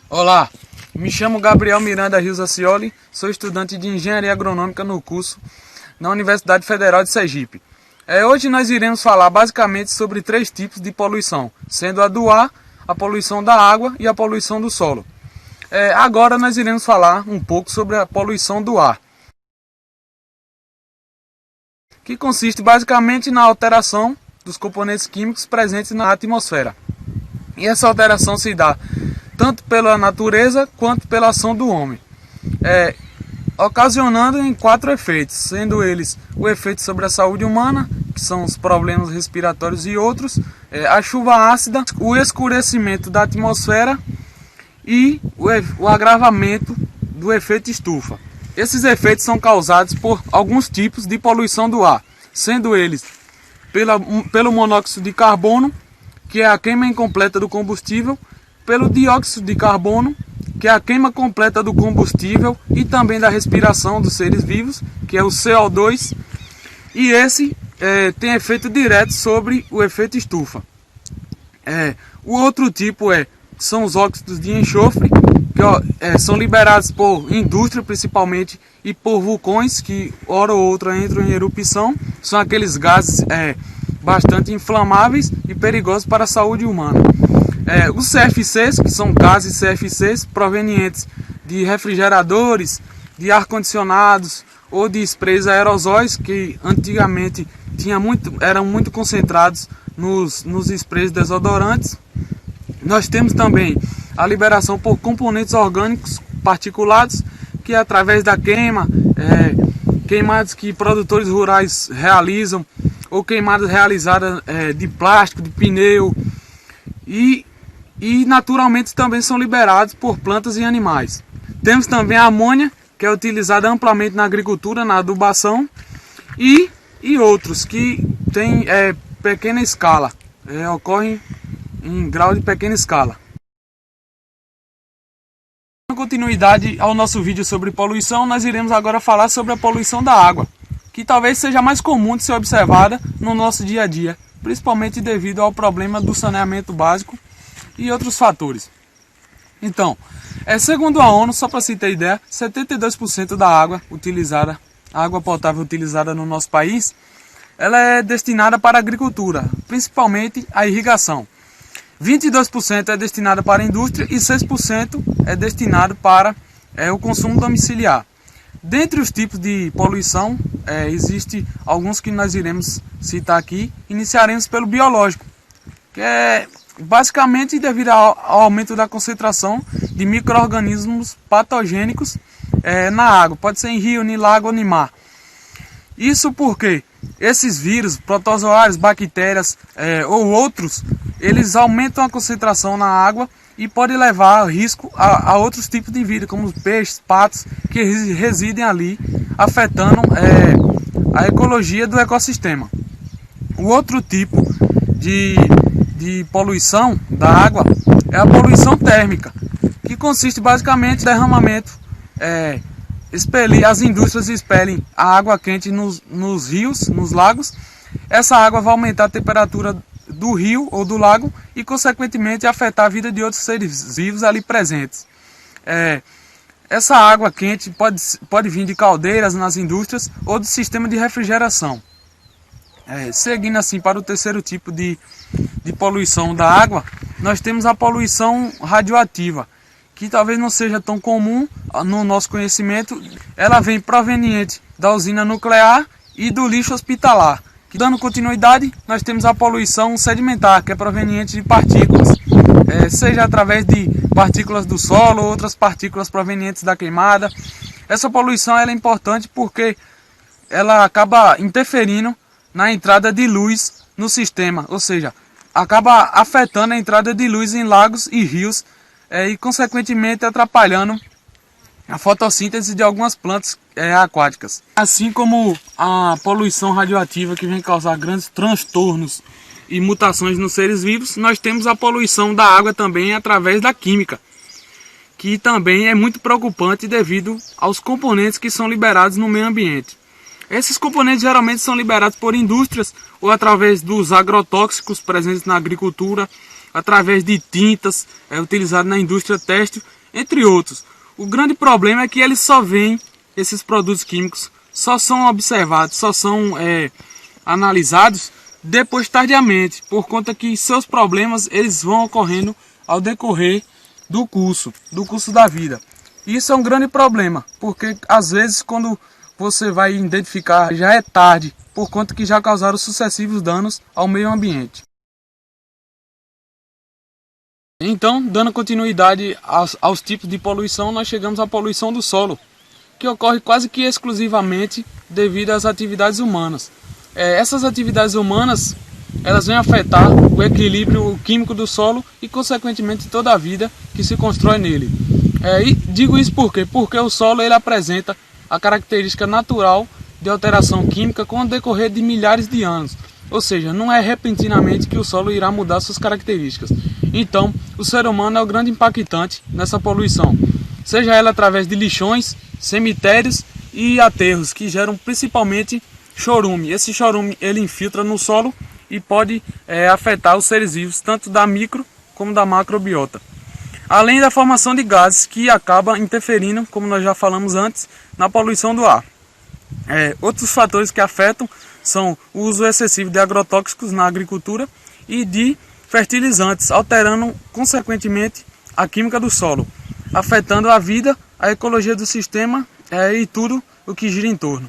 Olá, me chamo Gabriel Miranda Rios Acioli, sou estudante de Engenharia Agronômica no curso na Universidade Federal de Sergipe. Hoje nós iremos falar basicamente sobre 3 tipos de poluição, sendo a do ar, a poluição da água e a poluição do solo. Agora nós iremos falar um pouco sobre a poluição do ar, que consiste basicamente na alteração dos componentes químicos presentes na atmosfera. E essa alteração se dá tanto pela natureza quanto pela ação do homem, ocasionando em 4 efeitos, sendo eles o efeito sobre a saúde humana, que são os problemas respiratórios e outros, a chuva ácida, o escurecimento da atmosfera e o agravamento do efeito estufa. Esses efeitos são causados por alguns tipos de poluição do ar, sendo eles pelo monóxido de carbono, que é a queima incompleta do combustível, pelo dióxido de carbono, que é a queima completa do combustível e também da respiração dos seres vivos, que é o CO2, e esse tem efeito direto sobre o efeito estufa. O outro tipo são os óxidos de enxofre, que são liberados por indústria principalmente e por vulcões que hora ou outra entram em erupção. São aqueles gases bastante inflamáveis e perigosos para a saúde humana. Os CFCs, que são gases CFCs provenientes de refrigeradores, de ar-condicionados ou de sprays aerosóis, que antigamente eram muito concentrados nos sprays desodorantes. Nós temos também a liberação por componentes orgânicos particulados, que é através da queimadas que produtores rurais realizam, ou queimadas realizadas de plástico, de pneu, e naturalmente também são liberados por plantas e animais. Temos também a amônia, que é utilizada amplamente na agricultura, na adubação, e outros que têm pequena escala, ocorrem em grau de pequena escala. Dando continuidade ao nosso vídeo sobre poluição, nós iremos agora falar sobre a poluição da água, que talvez seja mais comum de ser observada no nosso dia a dia, principalmente devido ao problema do saneamento básico e outros fatores. Então, segundo a ONU, só para se ter ideia, 72% da água utilizada, a água potável utilizada no nosso país, ela é destinada para a agricultura, principalmente a irrigação. 22% é destinada para a indústria e 6% é destinado para o consumo domiciliar. Dentre os tipos de poluição, existem alguns que nós iremos citar aqui. Iniciaremos pelo biológico, que é basicamente devido ao aumento da concentração de micro-organismos patogênicos na água, pode ser em rio, em lago ou em mar. Isso porque esses vírus, protozoários, bactérias ou outros, eles aumentam a concentração na água e pode levar a risco a outros tipos de vida, como os peixes, patos, que residem ali, afetando a ecologia do ecossistema. O outro tipo de poluição da água é a poluição térmica, que consiste basicamente em derramamento, as indústrias expelem a água quente nos rios, nos lagos. Essa água vai aumentar a temperatura do rio ou do lago e consequentemente afetar a vida de outros seres vivos ali presentes. Essa água quente pode vir de caldeiras nas indústrias ou do sistema de refrigeração. Seguindo assim para o terceiro tipo de poluição da água, nós temos a poluição radioativa, que talvez não seja tão comum no nosso conhecimento. Ela vem proveniente da usina nuclear e do lixo hospitalar. Dando continuidade, nós temos a poluição sedimentar, que é proveniente de partículas, seja através de partículas do solo ou outras partículas provenientes da queimada. Essa poluição ela é importante porque ela acaba interferindo na entrada de luz no sistema, ou seja, acaba afetando a entrada de luz em lagos e rios e consequentemente atrapalhando a fotossíntese de algumas plantas aquáticas. Assim como a poluição radioativa, que vem causar grandes transtornos e mutações nos seres vivos, nós temos a poluição da água também através da química, que também é muito preocupante devido aos componentes que são liberados no meio ambiente. Esses componentes geralmente são liberados por indústrias ou através dos agrotóxicos presentes na agricultura, através de tintas utilizadas na indústria têxtil entre outros. O grande problema é que eles só veem esses produtos químicos, só são observados, só são analisados depois tardiamente, por conta que seus problemas eles vão ocorrendo ao decorrer do curso da vida. Isso é um grande problema, porque às vezes quando você vai identificar já é tarde, por conta que já causaram sucessivos danos ao meio ambiente. Então, dando continuidade aos tipos de poluição, nós chegamos à poluição do solo, que ocorre quase que exclusivamente devido às atividades humanas. Essas atividades humanas elas vêm afetar o equilíbrio químico do solo e, consequentemente, toda a vida que se constrói nele. E digo isso por quê? Porque o solo ele apresenta a característica natural de alteração química com o decorrer de milhares de anos. Ou seja, não é repentinamente que o solo irá mudar suas características. Então, o ser humano é o grande impactante nessa poluição, seja ela através de lixões, cemitérios e aterros, que geram principalmente chorume. Esse chorume ele infiltra no solo e pode afetar os seres vivos, tanto da micro como da macrobiota. Além da formação de gases que acaba interferindo, como nós já falamos antes, na poluição do ar. Outros fatores que afetam são o uso excessivo de agrotóxicos na agricultura e de fertilizantes, alterando consequentemente a química do solo, afetando a vida, a ecologia do sistema e tudo o que gira em torno.